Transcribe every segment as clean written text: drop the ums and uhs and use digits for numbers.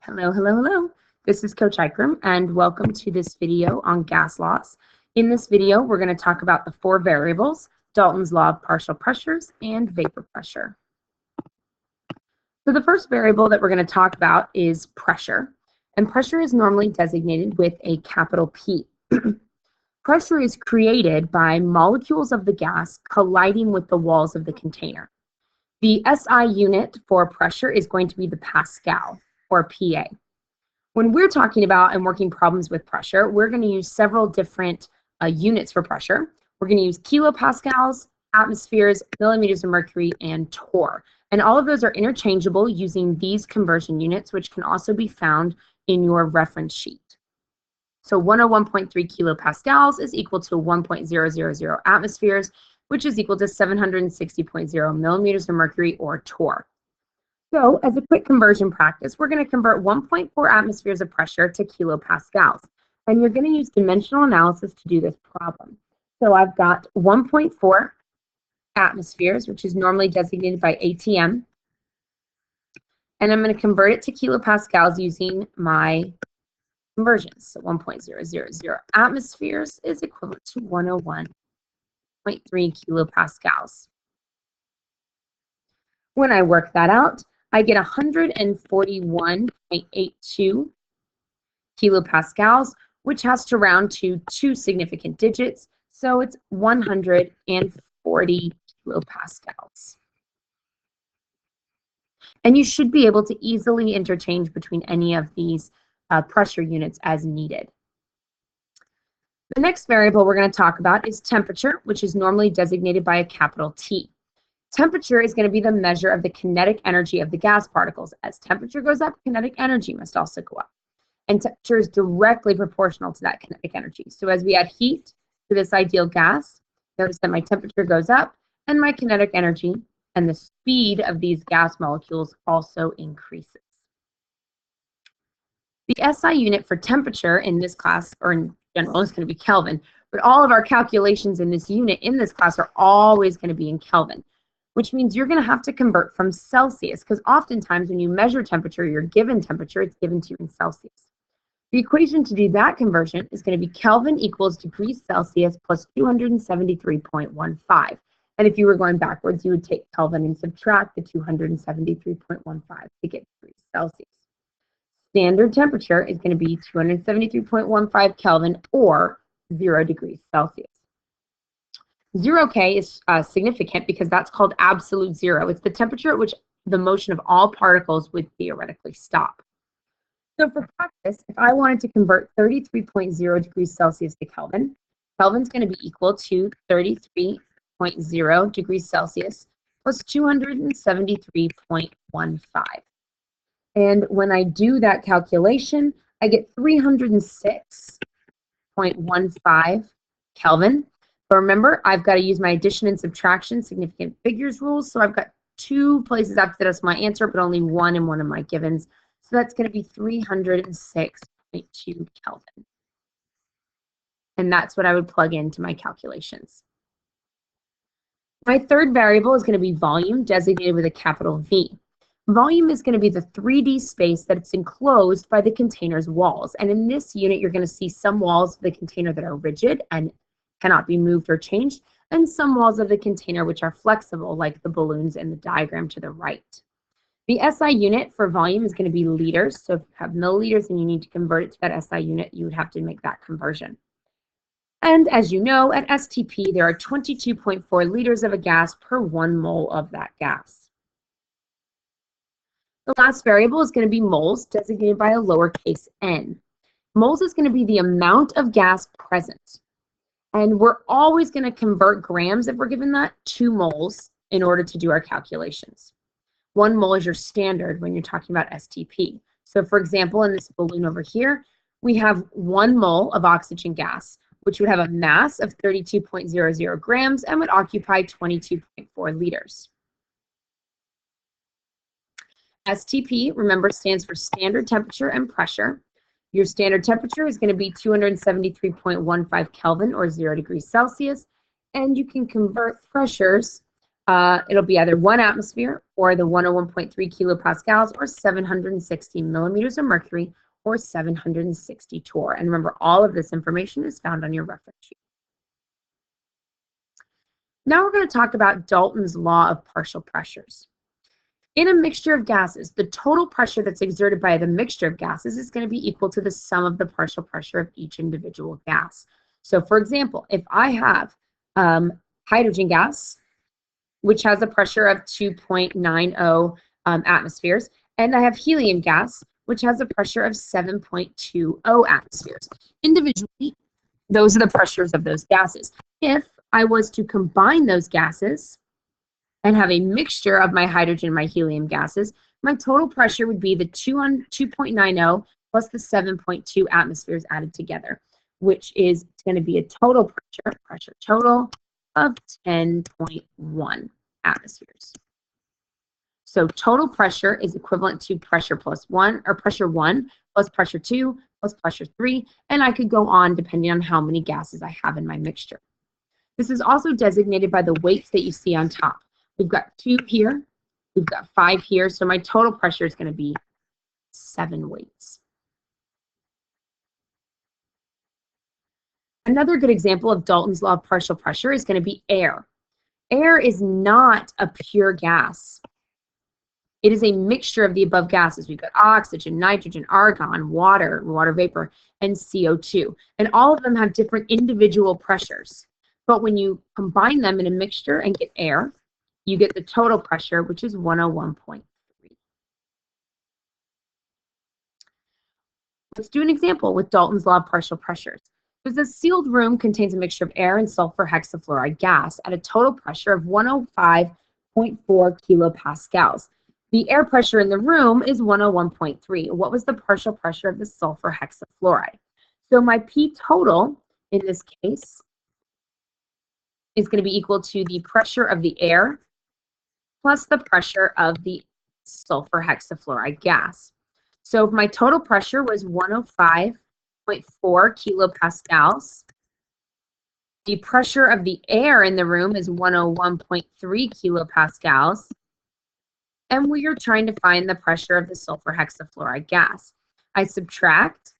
Hello, hello, hello. This is Coach Ikram, and welcome to this video on gas laws. In this video, we're going to talk about the four variables, Dalton's law of partial pressures, and vapor pressure. So the first variable that we're going to talk about is pressure, and pressure is normally designated with a capital P. Pressure is created by molecules of the gas colliding with the walls of the container. The SI unit for pressure is going to be the Pascal, or PA. When we're talking about and working problems with pressure, we're going to use several different units for pressure. We're going to use kilopascals, atmospheres, millimeters of mercury, and torr. And all of those are interchangeable using these conversion units, which can also be found in your reference sheet. So 101.3 kilopascals is equal to 1.000 atmospheres, which is equal to 760.0 millimeters of mercury, or torr. So as a quick conversion practice, we're going to convert 1.4 atmospheres of pressure to kilopascals. And you're going to use dimensional analysis to do this problem. So I've got 1.4 atmospheres, which is normally designated by ATM. And I'm going to convert it to kilopascals using my conversions. So 1.000 atmospheres is equivalent to 101.3 kilopascals. When I work that out, I get 141.82 kilopascals, which has to round to two significant digits, so it's 140 kilopascals. And you should be able to easily interchange between any of these pressure units as needed. The next variable we're going to talk about is temperature, which is normally designated by a capital T. Temperature is going to be the measure of the kinetic energy of the gas particles. As temperature goes up, kinetic energy must also go up. And temperature is directly proportional to that kinetic energy. So as we add heat to this ideal gas, notice that my temperature goes up and my kinetic energy and the speed of these gas molecules also increases. The SI unit for temperature in this class, or in general, is going to be Kelvin. But all of our calculations in this unit in this class are always going to be in Kelvin, which means you're going to have to convert from Celsius, because oftentimes when you measure temperature, your given temperature, it's given to you in Celsius. The equation to do that conversion is going to be Kelvin equals degrees Celsius plus 273.15. And if you were going backwards, you would take Kelvin and subtract the 273.15 to get degrees Celsius. Standard temperature is going to be 273.15 Kelvin, or 0 degrees Celsius. 0K is significant because that's called absolute zero. It's the temperature at which the motion of all particles would theoretically stop. So for practice, if I wanted to convert 33.0 degrees Celsius to Kelvin, Kelvin's going to be equal to 33.0 degrees Celsius plus 273.15. And when I do that calculation, I get 306.15 Kelvin. But remember, I've got to use my addition and subtraction significant figures rules. So I've got two places after that as my answer, but only one in one of my givens. So that's going to be 306.2 Kelvin. And that's what I would plug into my calculations. My third variable is going to be volume, designated with a capital V. Volume is going to be the 3D space that it's enclosed by the container's walls. And in this unit, you're going to see some walls of the container that are rigid and cannot be moved or changed, and some walls of the container which are flexible, like the balloons in the diagram to the right. The SI unit for volume is going to be liters. So if you have milliliters and you need to convert it to that SI unit, you would have to make that conversion. And as you know, at STP, there are 22.4 liters of a gas per 1 mole of that gas. The last variable is going to be moles, designated by a lowercase n. Moles is going to be the amount of gas present. And we're always going to convert grams, if we're given that, to moles in order to do our calculations. 1 mole is your standard when you're talking about STP. So for example, in this balloon over here, we have 1 mole of oxygen gas, which would have a mass of 32.00 grams and would occupy 22.4 liters. STP, remember, stands for standard temperature and pressure. Your standard temperature is going to be 273.15 Kelvin, or 0 degrees Celsius, and you can convert pressures It'll be either 1 atmosphere or the 101.3 kilopascals or 760 millimeters of mercury or 760 torr. And remember, all of this information is found on your reference sheet. Now we're going to talk about Dalton's law of partial pressures. In a mixture of gases, the total pressure that's exerted by the mixture of gases is going to be equal to the sum of the partial pressure of each individual gas. So for example, if I have hydrogen gas, which has a pressure of 2.90 atmospheres, and I have helium gas, which has a pressure of 7.20 atmospheres. Individually, those are the pressures of those gases. If I was to combine those gases and have a mixture of my hydrogen and my helium gases, my total pressure would be the 2.90 plus the 7.2 atmospheres added together, which is going to be a total pressure total of 10.1 atmospheres. So total pressure is equivalent to pressure plus 1, or pressure 1 plus pressure 2 plus pressure 3, and I could go on depending on how many gases I have in my mixture. This is also designated by the weights that you see on top. We've got 2 here, we've got 5 here, so my total pressure is going to be 7 weights. Another good example of Dalton's law of partial pressure is going to be air. Air is not a pure gas. It is a mixture of the above gases. We've got oxygen, nitrogen, argon, water vapor, and CO2. And all of them have different individual pressures. But when you combine them in a mixture and get air, you get the total pressure, which is 101.3. Let's do an example with Dalton's law of partial pressures. Because a sealed room contains a mixture of air and sulfur hexafluoride gas at a total pressure of 105.4 kilopascals. The air pressure in the room is 101.3. What was the partial pressure of the sulfur hexafluoride? So my P total in this case is going to be equal to the pressure of the air plus the pressure of the sulfur hexafluoride gas. So if my total pressure was 105.4 kilopascals, the pressure of the air in the room is 101.3 kilopascals, and we are trying to find the pressure of the sulfur hexafluoride gas. I subtract,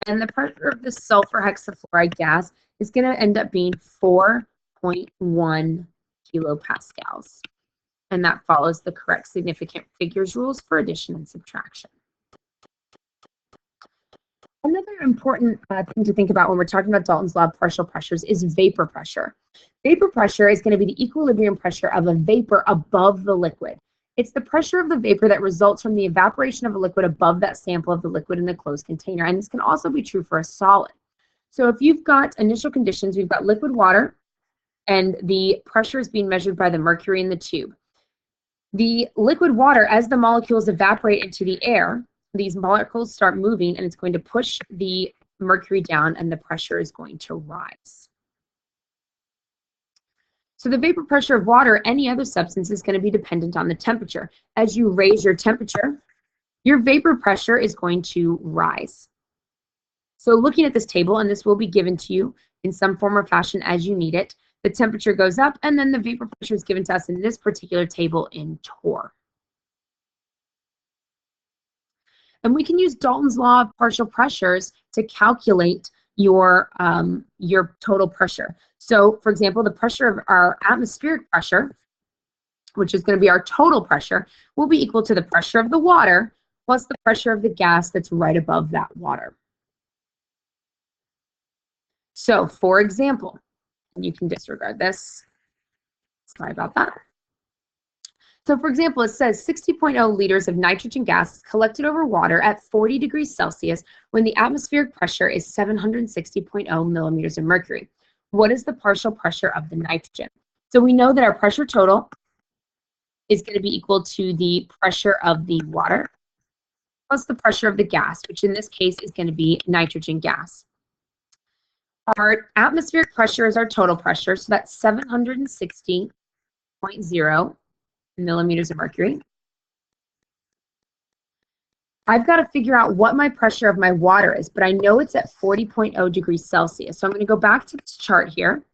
and the pressure of the sulfur hexafluoride gas is going to end up being 4.1 kilopascals. And that follows the correct significant figures rules for addition and subtraction. Another important thing to think about when we're talking about Dalton's law of partial pressures is vapor pressure. Vapor pressure is going to be the equilibrium pressure of a vapor above the liquid. It's the pressure of the vapor that results from the evaporation of a liquid above that sample of the liquid in the closed container. And this can also be true for a solid. So if you've got initial conditions, we've got liquid water, and the pressure is being measured by the mercury in the tube. The liquid water, as the molecules evaporate into the air, these molecules start moving, and it's going to push the mercury down, and the pressure is going to rise. So the vapor pressure of water or any other substance is going to be dependent on the temperature. As you raise your temperature, your vapor pressure is going to rise. So looking at this table, and this will be given to you in some form or fashion as you need it, the temperature goes up, and then the vapor pressure is given to us in this particular table in torr. And we can use Dalton's law of partial pressures to calculate your total pressure. So, for example, the pressure of our atmospheric pressure, which is going to be our total pressure, will be equal to the pressure of the water plus the pressure of the gas that's right above that water. So, for example, you can disregard this. Sorry about that. So, for example, it says 60.0 liters of nitrogen gas is collected over water at 40 degrees Celsius when the atmospheric pressure is 760.0 millimeters of mercury. What is the partial pressure of the nitrogen? So we know that our pressure total is going to be equal to the pressure of the water plus the pressure of the gas, which in this case is going to be nitrogen gas. Our atmospheric pressure is our total pressure, so that's 760.0 millimeters of mercury. I've got to figure out what my pressure of my water is, but I know it's at 40.0 degrees Celsius. So I'm going to go back to this chart here,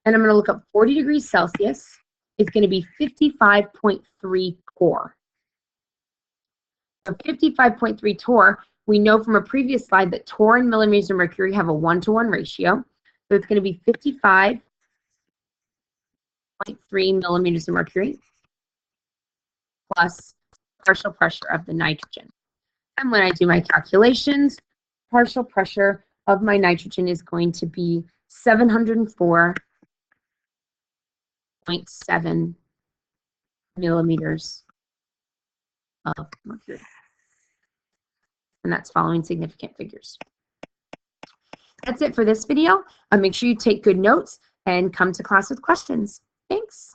and I'm going to look up 40 degrees Celsius is going to be 55.3 torr. So 55.3 torr, we know from a previous slide that torr and millimeters of mercury have a 1-to-1 ratio. So it's going to be 55.3 millimeters of mercury plus partial pressure of the nitrogen. And when I do my calculations, partial pressure of my nitrogen is going to be 704.7 millimeters of mercury. And that's following significant figures. That's it for this video. Make sure you take good notes and come to class with questions. Thanks.